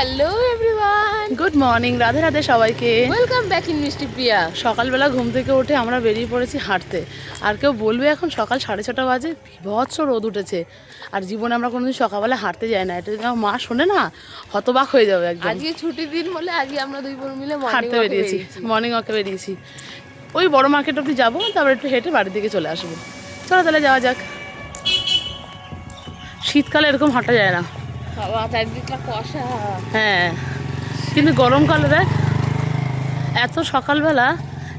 Hello everyone, good morning, Radhe Radhe সবাইকে। Welcome back in মিষ্টি প্রিয়া। সকালবেলা ঘুম থেকে উঠে আমরা বেরিয়ে পড়েছি হাঁটতে। আর কেউ বলবে এখন সকাল 6:30 বাজে, বিভৎস রোদ উঠেছে। আর জীবনে আমরা কোনোদিন সকালবেলা হাঁটতে যাই না, এটা যদি আমার মা শোনে না হতবাক হয়ে যাবে একদম। আজকে ছুটির দিন বলে আজকে আমরা দুই বোন মিলে হাঁটতে বেরিয়েছি, মর্নিং ওয়াকে বেরিয়েছি। ওই বড় মার্কেট অব্দি যাবো, তারপর একটু হেঁটে বাড়ির দিকে চলে আসবো। চলো তাহলে যাওয়া যাক। শীতকালে এরকম হাঁটা যায় না, বাবা চারদিকটা কষা। হ্যাঁ, কিন্তু গরমকালে দেখ এত সকালবেলা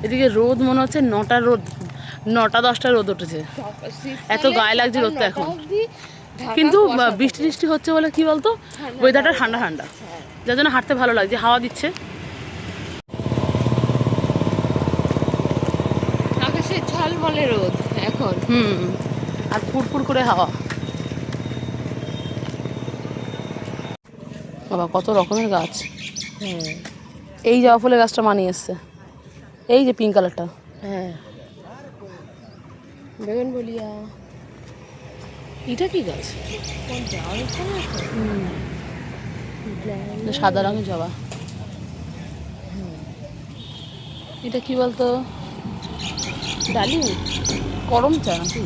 এদিকে রোদ মনে হচ্ছে 9টার রোদ, 9টা 10টার রোদ উঠেছে, এত গায়ে লাগছে রোদটা এখন। কিন্তু বৃষ্টি টিষ্টি হচ্ছে বলে কি বলতো, ওয়েদারটা ঠান্ডা ঠান্ডা, যার জন্য হাঁটতে ভালো লাগছে, হাওয়া দিচ্ছে। আকাশে ঝলমলে রোদ এখন। আর ফুরফুর করে হাওয়া। বাবা কত রকমের গাছ। হ্যাঁ, এই জবা ফুলের গাছটা মানিয়ে এসছে, এই যে পিঙ্ক কালারটা। হ্যাঁ, বেগুন বলিয়া। এটা কি গাছ? কোন যাওয়া হচ্ছে না এখন? সাদা রঙের জবা। এটা কি বলতো, ডালি, করম চা নাকি?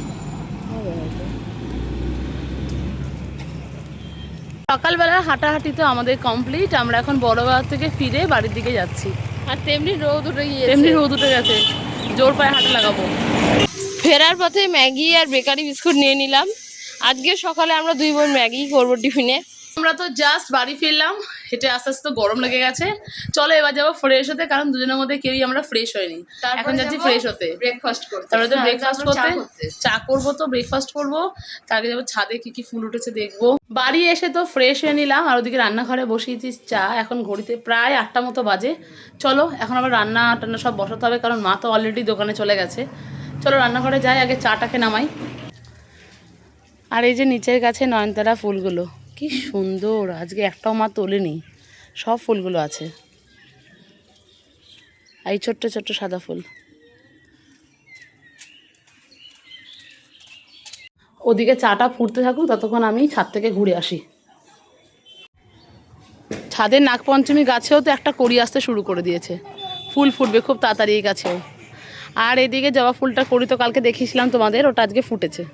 সকালবেলা হাঁটাহাঁটি তো আমাদের কমপ্লিট। আমরা এখন বড়বাজার থেকে ফিরে বাড়ির দিকে যাচ্ছি। আর তেমনি রোদ উঠে গিয়েছে, এমনি রোদ উঠে গেছে, জোর পায়ে হাঁটা লাগাবো। ফেরার পথে ম্যাগি আর বেকারি বিস্কুট নিয়ে নিলাম। আজকে সকালে আমরা দুই বোন ম্যাগি করবো টিফিনে। আমরা তো জাস্ট বাড়ি ফিরলাম, হেঁটে আস্তে আস্তে তো গরম লেগে গেছে। চলো এবার যাবো ফ্রেশ হতে, কারণ দুজনের মধ্যে কেউই আমরা ফ্রেশ হয়নি। এখন যাচ্ছি ফ্রেশ হতে, ব্রেকফাস্ট করতে। তারপরে তো ব্রেকফাস্ট করতে, চা করবো, তো ব্রেকফাস্ট করবো। তার আগে যাবো ছাদে, কি কি ফুল উঠেছে দেখবো। বাড়ি এসে তো ফ্রেশ হয়ে নিলাম, আর ওদিকে রান্নাঘরে বসিয়েছি চা। এখন ঘড়িতে প্রায় 8টা মতো বাজে। চলো এখন আবার রান্না টান্না সব বসাতে হবে, কারণ মা তো অলরেডি দোকানে চলে গেছে। চলো রান্নাঘরে যাই, আগে চাটাকে নামাই। আর এই যে নিচের গাছে নয়নতারা ফুলগুলো কি সুন্দর, আজকে একটাও মা তোলেনি, সব ফুলগুলো আছে। এই ছোট্ট ছোট্ট সাদা ফুল। ওদিকে চাটা ফুটতে থাকুক, ততক্ষণ আমি ছাদ থেকে ঘুরে আসি। ছাদের নাগপঞ্চমী গাছেও তো একটা কড়ি আসতে শুরু করে দিয়েছে, ফুল ফুটবে খুব তাড়াতাড়ি এই গাছেও। আর এদিকে জবা ফুলটা কড়ি তো কালকে দেখিয়েছিলাম তোমাদের, ওটা আজকে ফুটেছে।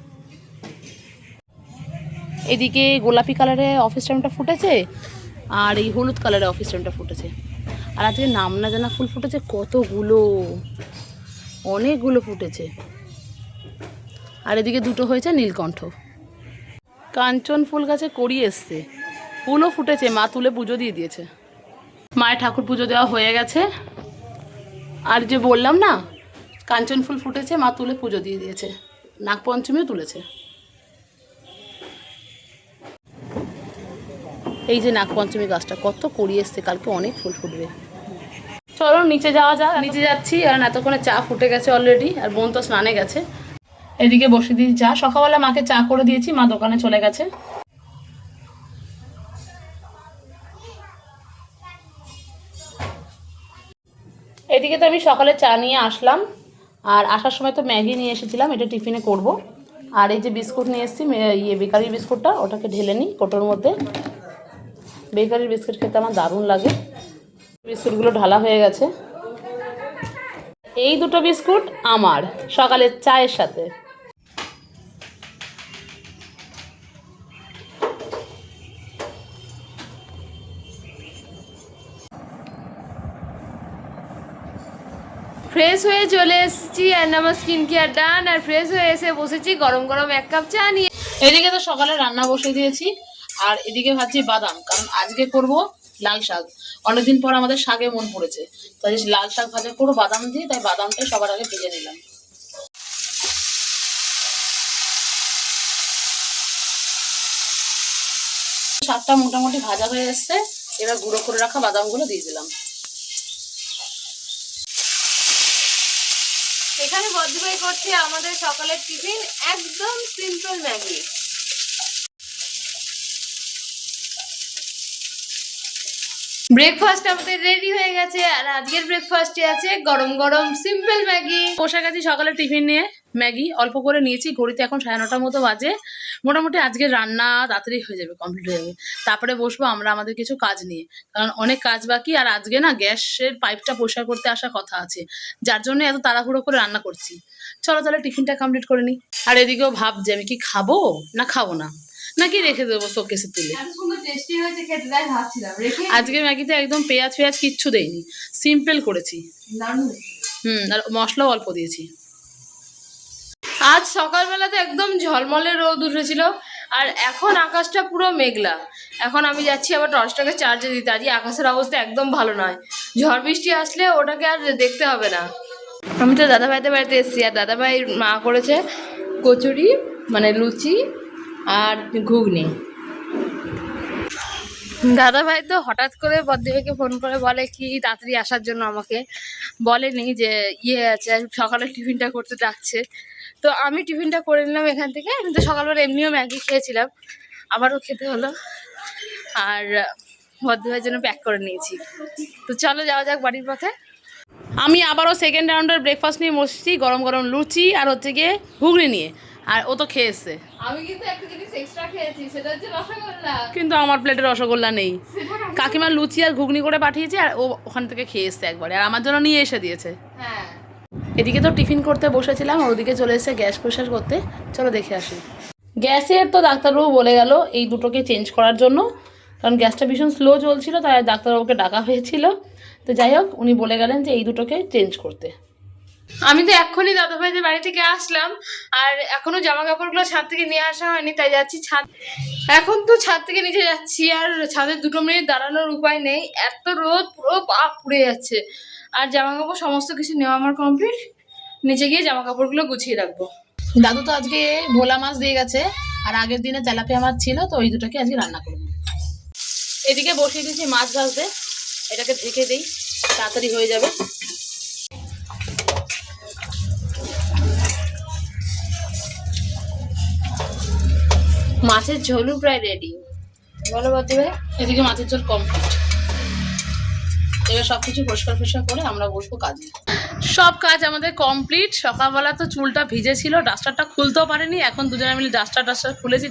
এদিকে গোলাপি কালারে অফিস টাইমটা ফুটেছে, আর এই হলুদ কালারে অফিস টাইমটা ফুটেছে। আর আজকে নাম না জানা ফুল ফুটেছে কতগুলো, অনেকগুলো ফুটেছে। আর এদিকে দুটো হয়েছে নীলকণ্ঠ। কাঞ্চন ফুল গাছে কড়ি এসছে, ফুলও ফুটেছে, মা তুলে পুজো দিয়ে দিয়েছে। মায়ের ঠাকুর পুজো দেওয়া হয়ে গেছে। আর যে বললাম না কাঞ্চন ফুল ফুটেছে, মা তুলে পুজো দিয়ে দিয়েছে, নাগপঞ্চমীও তুলেছে। এই যে নাগপঞ্চমী গাছটা কত কড়ি এসছে, কালকে অনেক ফুল ফুটবে। চলো নিচে যাওয়া যাক। নিচে যাচ্ছি, আর এতক্ষণে চা ফুটে গেছে অলরেডি, আর বোন তো স্নানে গেছে। এদিকে বসে দিয়েছি চা, সকালবেলা মাকে চা করে দিয়েছি, মা দোকানে চলে গেছে। এদিকে তো আমি সকালে চা নিয়ে আসলাম, আর আসার সময় তো ম্যাগি নিয়ে এসেছিলাম, এটা টিফিনে করব। আর এই যে বিস্কুট নিয়ে এসেছি, বেকারির বিস্কুটটা, ওটাকে ঢেলে নিই কোটোর মধ্যে। বেকারির বিস্কুট খেতে আমার দারুণ লাগে। বিস্কুটগুলো ঢালা হয়ে গেছে। এই দুটো বিস্কুট আমার সকালের চায়ের সাথে। ফ্রেশ হয়ে চলে এসেছি, আর আমার স্কিন কেয়ার ডান, আর ফ্রেশ হয়ে এসে বসেছি গরম গরম এক কাপ চা নিয়ে। এদিকে তো সকালে রান্না বসিয়ে দিয়েছি, আর এদিকে ভাবছি বাদাম, কারণ আজকে করব লাল শাক। অনেকদিন পর আমাদের শাকে মন পড়েছে, তাই লাল শাক ভাজা করবো বাদাম দিয়ে, তাই বাদামটা সবার আগে ভেজে নিলাম। শাকটা মোটামুটি ভাজা হয়ে এসছে, এবার গুঁড়ো করে রাখা বাদামগুলো দিয়ে দিলাম। এখানে বদ্রভাই করছে আমাদের সকালের টিফিন, একদম সিম্পল ম্যাগি। ব্রেকফাস্ট আমাদের রেডি হয়ে গেছে, আর আজকের ব্রেকফাস্টে আছে গরম গরম সিম্পল ম্যাগি। বসে গেছি সকালে টিফিন নিয়ে, ম্যাগি অল্প করে নিয়েছি, ঘড়িতে এখন 9:30 মতো বাজে। মোটামুটি আজকে রান্না তাড়াতাড়ি হয়ে যাবে, কমপ্লিট হয়ে যাবে। তারপরে বসবো আমরা আমাদের কিছু কাজ নিয়ে, কারণ অনেক কাজ বাকি। আর আজকে না গ্যাসের পাইপটা পরিষ্কার করতে আসার কথা আছে, যার জন্য এত তাড়াহুড়ো করে রান্না করছি। চলো তাহলে টিফিনটা কমপ্লিট করে নিই। আর এদিকেও ভাবছি আমি কি খাবো না খাবো না, নাকি রেখে দেবো শোকেসে তুলে। আজকে ম্যাগিতে একদম পেঁয়াজ কিচ্ছু দেইনি, সিম্পল করেছি। আর মশলাও অল্প দিয়েছি। আজ সকালবেলাতে একদম ঝলমলে রোদ উঠেছিল, আর এখন আকাশটা পুরো মেঘলা। এখন আমি যাচ্ছি আবার টর্চটাকে চার্জে দিতে। আজকে আকাশের অবস্থা একদম ভালো নয়, ঝড় বৃষ্টি আসলে ওটাকে আর দেখতে হবে না। আমি তো দাদাভাইদের বাড়িতে এসেছি, আর দাদাভাই মা করেছে কচুরি মানে লুচি আর ঘুগনি। দাদাভাই তো হঠাৎ করে বদ্দিভাইকে ফোন করে বলে কি তাড়াতাড়ি আসার জন্য, আমাকে বলেনি যে ইয়ে আছে সকালে টিফিনটা করতে ডাকছে। তো আমি টিফিনটা করে নিলাম এখান থেকে। আমি তো সকালবেলা এমনিও ম্যাগি খেয়েছিলাম, আবারও খেতে হলো। আর বদ্দিভাইয়ের জন্য প্যাক করে নিয়েছি। তো চলো যাওয়া যাক বাড়ির পথে। আমি আবারও সেকেন্ড রাউন্ডের ব্রেকফাস্ট নিয়ে বসছি, গরম গরম লুচি আর হচ্ছে গিয়ে ঘুগনি নিয়ে। আর ও তো খেয়ে এসছে। আমি কিন্তু একটা জিনিস এক্সট্রা খেয়েছি, সেটা হচ্ছে রসগোল্লা। কিন্তু আমার প্লেটে রসগোল্লা নেই। কাকিমা লুচি আর ঘুগনি করে পাঠিয়েছে, আর ও ওখান থেকে খেয়ে এসছে একবারে, আর আমার জন্য নিয়ে এসে দিয়েছে। হ্যাঁ, এদিকে তো টিফিন করতে বসেছিলাম, ওদিকে চলে এসেছে গ্যাস পরিষ্কার করতে। চলো দেখে আসি। গ্যাসের তো ডাক্তারবাবু বলে গেল এই দুটোকে চেঞ্জ করার জন্য, কারণ গ্যাসটা ভীষণ স্লো চলছিল, তাই ডাক্তারবাবুকে ডাকা হয়েছিল। তো যাই হোক, উনি বলে গেলেন যে এই দুটোকে চেঞ্জ করতে। আমি তো এক্ষুনি দাদাভাইদের বাড়ি থেকে আসলাম, আর এখনো জামা কাপড়গুলো ছাদ থেকে নিয়ে আসা হয়নি, তাই যাচ্ছি ছাদ। এখন তো ছাদ থেকে নিচে যাচ্ছি, আর ছাদে 2 মিনিট দাঁড়ানোর উপায় নেই, এত রোদ পুরো পা পুড়ে যাচ্ছে। আর জামা কাপড় সমস্ত কিছু নেওয়া আমার কমপ্লিট, নিচে গিয়ে জামা কাপড়গুলো গুছিয়ে রাখবো। দাদু তো আজকে ভোলা মাছ দিয়ে গেছে, আর আগের দিনে তেলাপিয়া মাছ ছিল, তো ওই দুটোকে আজকে রান্না করবো। এদিকে বসিয়ে দিয়েছি মাছ ভাজতে, এটাকে ঢেকে দিই, তাড়াতাড়ি হয়ে যাবে। মাছের ঝোলও প্রায় রেডি, বলো বলতে ভাই। এদিকে মাছের ঝোল কমপ্লিট। এবার সব কিছু পরিষ্কার করে আমরা বসবো কাজে। সব কাজ আমাদের কমপ্লিট। সকালবেলা তো চুলটা ভিজে ছিল, ডাস্টারটা খুলতেও পারিনি। এখন দুজনে মিলে ডাস্টার খুলেছি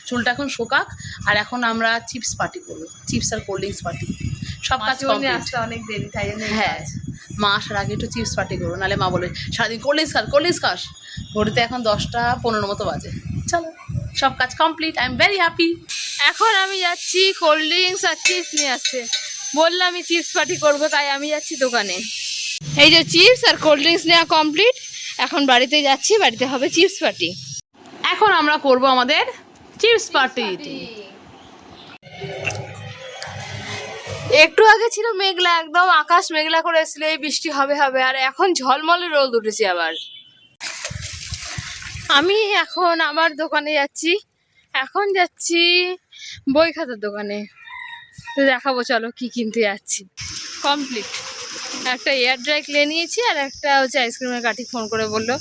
চুলটা এখন শোকাক। আর এখন আমরা চিপস পার্টি করবো, চিপস আর কোল্ড ড্রিঙ্কস পার্টি। সব কাজ আসতে অনেক দেরি, তাই জন্য হ্যাঁ, মা আসার আগে একটু চিপস পার্টি করবো, নাহলে মা বলে সারাদিন কোল্ড ড্রিঙ্কস খাস। ঘড়িতে এখন 10:15 মতো বাজে। চলো, সব কাজ complete, I am very happy. এখন আমি যাচ্ছি কোল্ড ড্রিঙ্কস আর চিপস নিয়ে আসতে। বললাম আমি চিপস পার্টি করবো, তাই আমি যাচ্ছি দোকানে। এই যে চিপস আর কোল্ড ড্রিঙ্কস নেওয়া কমপ্লিট, এখন বাড়িতে যাচ্ছি, বাড়িতে হবে চিপস পার্টি। এখন আমরা করব আমাদের চিপস পার্টি। একটু আগে ছিল মেঘলা, একদম আকাশ মেঘলা করে এসেছিল, এই বৃষ্টি হবে হবে, আর এখন ঝলমলে রোদ উঠেছে আবার। আমি এখন আমার দোকানে যাচ্ছি, এখন যাচ্ছি বই খাতার দোকানে। তো দেখাবো চলো কি কিনতে যাচ্ছি। কমপ্লিট, একটা এয়ার ড্রাই ক্লে নিয়েছি, আর একটা হচ্ছে আইসক্রিমের কাঠি। ফোন করে বললো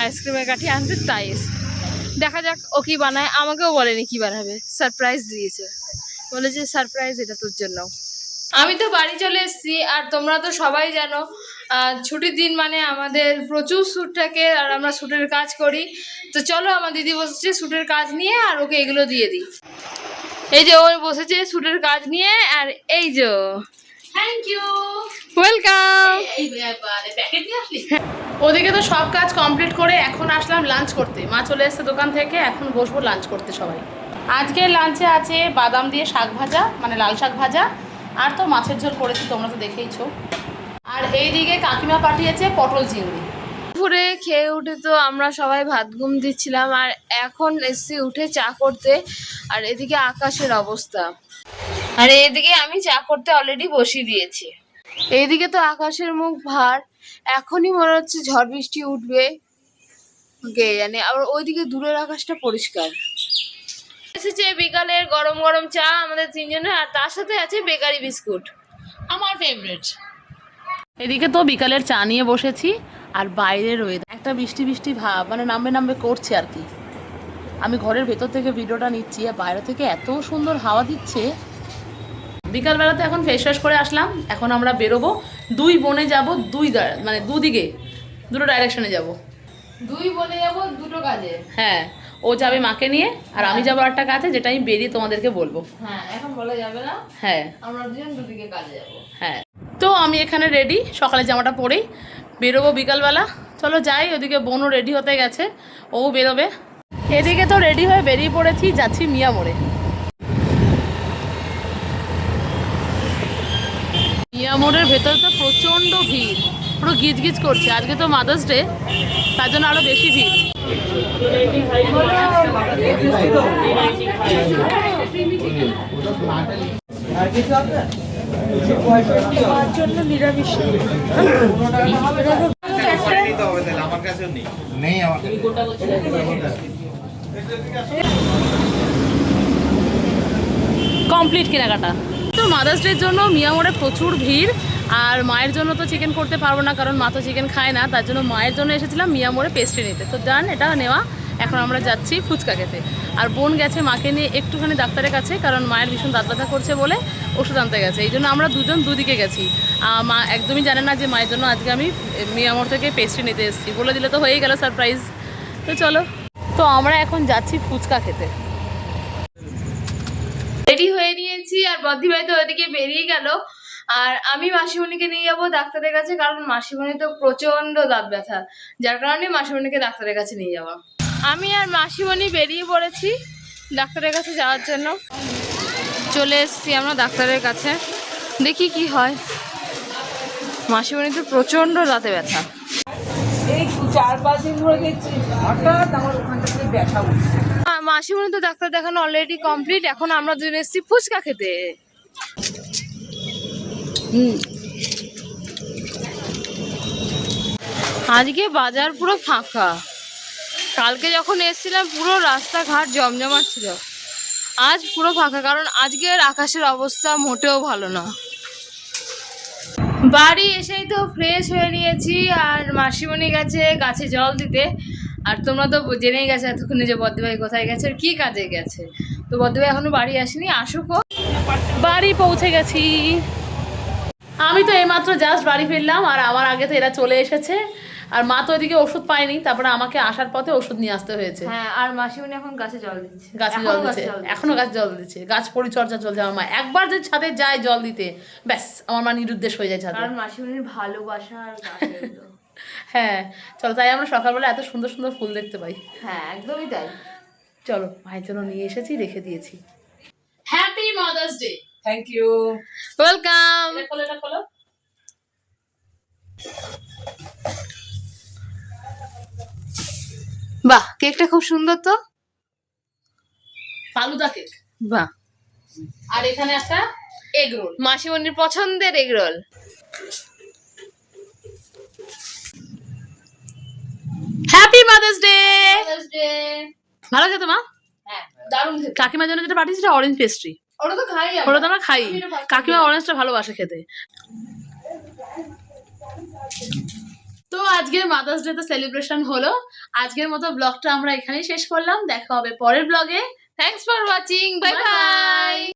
আইসক্রিমের কাঠি আনতে, তাই দেখা যাক ও কি বানায়। আমাকেও বলেনি কি বানাবে, সারপ্রাইজ দিয়েছে, বলেছে সারপ্রাইজ এটা তোর জন্য। আমি তো বাড়ি চলে এসেছি, আর তোমরা তো সবাই জানো ছুটির দিন মানে আমাদের প্রচুর শ্যুট থাকে, আর আমরা শ্যুটের কাজ করি। তো চলো, আমার দিদি বসেছে শ্যুটের কাজ নিয়ে, আর ওকে এগুলো দিয়ে দিই। এই যে ও বসেছে শ্যুটের কাজ নিয়ে, আর এই যে থ্যাংক ইউ, ওয়েলকাম। ওদিকে তো সব কাজ কমপ্লিট করে এখন আসলাম লাঞ্চ করতে। মা চলে এসেছে দোকান থেকে, এখন বসবো লাঞ্চ করতে সবাই। আজকের লাঞ্চে আছে বাদাম দিয়ে শাক ভাজা, মানে লাল শাক ভাজা, আর তো মাছের ঝোল করেছি, তোমরা তো দেখেইছো। আর এইদিকে কাকিমা পাঠিয়েছে পটল চিংড়ি। দুপুরে খেয়ে উঠে তো আমরা সবাই ভাত ঘুম দিচ্ছিলাম, আর এখন এসে উঠে চা করতে। আর এদিকে আকাশের অবস্থা, আর এদিকে আমি চা করতে অলরেডি বসিয়ে দিয়েছি। এইদিকে তো আকাশের মুখ ভার, এখনই মনে হচ্ছে ঝড় বৃষ্টি উঠবে, কে জানে। আবার ওইদিকে দূরের আকাশটা পরিষ্কার। এসেছে বিকালের গরম গরম চা আমাদের তিনজনের, আর তার সাথে আছে বেকারি বিস্কুট, আমার ফেভারিট। এদিকে তো বিকালের চা নিয়ে বসেছি, আর বাইরের ওয়েদার একটা বৃষ্টি বৃষ্টি ভাব, মানে নামবে করছে আর কি। আমি ঘরের ভেতর থেকে ভিডিওটা নিচ্ছি, আর বাইরে থেকে এত সুন্দর হাওয়া দিচ্ছে। বিকালবেলাতে এখন ফেস ওয়াশ করে আসলাম, এখন আমরা বেরোবো। দুই বোনে যাব, দুদিকে দুটো ডাইরেকশনে যাব। দুই বোনে যাবো দুটো কাজে। হ্যাঁ, ও যাবে মাকে নিয়ে, আর আমি যাবো একটা কাছে, যেটা আমি বেরিয়ে তোমাদেরকে বলবো। হ্যাঁ এখন বলা যাবে না, হ্যাঁ আমরা দুজন দুদিকে কাজে যাবো। হ্যাঁ, তো আমি এখানে রেডি, সকালে জামাটা পরেই বেরোবো বিকালবেলা। চলো যাই, ওদিকে বোনও রেডি হতে গেছে, ও বেরোবে। এদিকে তো রেডি হয়ে বেরিয়ে পড়েছি, যাচ্ছি মিয়া মোড়ে। মিয়া মোড়ের ভেতরে তো প্রচণ্ড ভিড়, পুরো গিজগিজ করছে। আজকে তো মাদার্স ডে, তার জন্য আরও বেশি ভিড়। কমপ্লিট কেনাকাটা। তো মাদার্স ডের জন্য মিয়া মোড়ে প্রচুর ভিড়, আর মায়ের জন্য তো চিকেন করতে পারবো না, কারণ মা তো চিকেন খায় না। তার জন্য মায়ের জন্য এসেছিলাম মিয়া মোড়ে পেস্ট্রি নিতে। তো ডান, এটা নেওয়া। এখন আমরা যাচ্ছি ফুচকা খেতে। আর বোন গেছে মাকে নিয়ে একটুখানি ডাক্তারের কাছে, কারণ মায়ের ভীষণ দাঁত ব্যথা করছে বলে ওষুধ আনতে গেছে। এই জন্য আমরা দুজন দুদিকে গেছি। মা একদমই জানে না যে মায়ের জন্য আজকে আমি মিয়া মোড় থেকে পেস্ট্রি নিতে এসেছি। বলে দিলে তো হয়েই গেল সারপ্রাইজ। তো চলো, তো আমরা এখন যাচ্ছি ফুচকা খেতে। রেডি হয়ে নিয়েছি, আর বদ্দি ভাই তো ওইদিকে বেরিয়ে গেল। আর আমি মাসিমণিকে নিয়ে যাবো ডাক্তারের কাছে, কারণ মাসিমণি তো প্রচন্ড দাঁত ব্যথা, যার কারণে মাসিমণিকে ডাক্তারের কাছে নিয়ে যাওয়া। আমি আর মাসিমণি বেরিয়ে পড়েছি ডাক্তারের কাছে যাওয়ার জন্য। চলে এসেছি আমরা ডাক্তারের কাছে, দেখি কি হয়। মাসিমণি তো প্রচন্ড দাঁতে ব্যথা। এই 4-5 দিন ধরে দেখছি হঠাৎ আমার ওখানটা থেকে ব্যথা উঠছে। মাসিমণি তো ডাক্তার দেখানো অলরেডি কমপ্লিট। এখন আমরা দুজন এসেছি ফুচকা খেতে। আজকে বাজার পুরো ফাঁকা। কালকে যখন এসেছিলাম পুরো রাস্তাঘাট জমজমাট ছিল, আজ পুরো ফাঁকা, কারণ আজকের আকাশের অবস্থা মোটেও ভালো না। বাড়ি এসেই তো ফ্রেশ হয়ে নিয়েছি, আর মাসিমণি গেছে গাছে জল দিতে। আর তোমরা তো জেনেই গেছো এতক্ষণে যে বদ্দিভাই কোথায় গেছে আর কি কাজে গেছে। তো বদ্দিভাই এখনো বাড়ি আসেনি, আসুক। বাড়ি পৌঁছে গেছি। আমি তো এইমাত্র জাস্ট বাড়ি ফিরলাম, আর আমার আগে তো এরা চলে এসেছে। আর মা তো ওইদিকে ওষুধ পায়নি, তারপরে আমাকে আসার পথে ওষুধ নিয়ে আসতে হয়েছে। হ্যাঁ, আর মাসিমণি এখন গাছে জল দিচ্ছে। গাছে জল দিচ্ছে, এখনো গাছে জল দিচ্ছে। গাছ পরিচর্যা চলছে। আমার মা একবার যদি ছাদে যায় জল দিতে, ব্যাস আমার মা নিরুদ্দেশ হয়ে যায় ছাদে। কারণ মাসিমণির ভালোবাসা আর গাছের। হ্যাঁ চলো, তাই আমরা সকালবেলা এত সুন্দর সুন্দর ফুল দেখতে পাই। হ্যাঁ একদমই তাই। চলো, মায়ের জন্য নিয়ে এসেছি, রেখে দিয়েছি। Happy mother's day. Thank you. Welcome. এটা খোলো। বাহ, কেকটা খুব সুন্দর তো। ফালুদা কেক। বাহ। আর এখানে একটা এগ রোল, মাসিমণির পছন্দের egg roll. Happy mother's day. ভালো খেতে মা। হ্যাঁ দারুণ খেতে। কাকিমার জন্য যেটা পাঠিয়েছি সেটা অরেঞ্জ পেস্ট্রি। ওটা তো খাই, ওটা তো আমরা খাই। কাকিমা অরেঞ্জটা ভালোবাসে খেতে। তো আজকের মাদার্স ডে তো সেলিব্রেশন হলো। আজকের মতো ব্লগটা আমরা এখানেই শেষ করলাম। দেখা হবে পরের ব্লগে। Thanks for watching. Bye bye.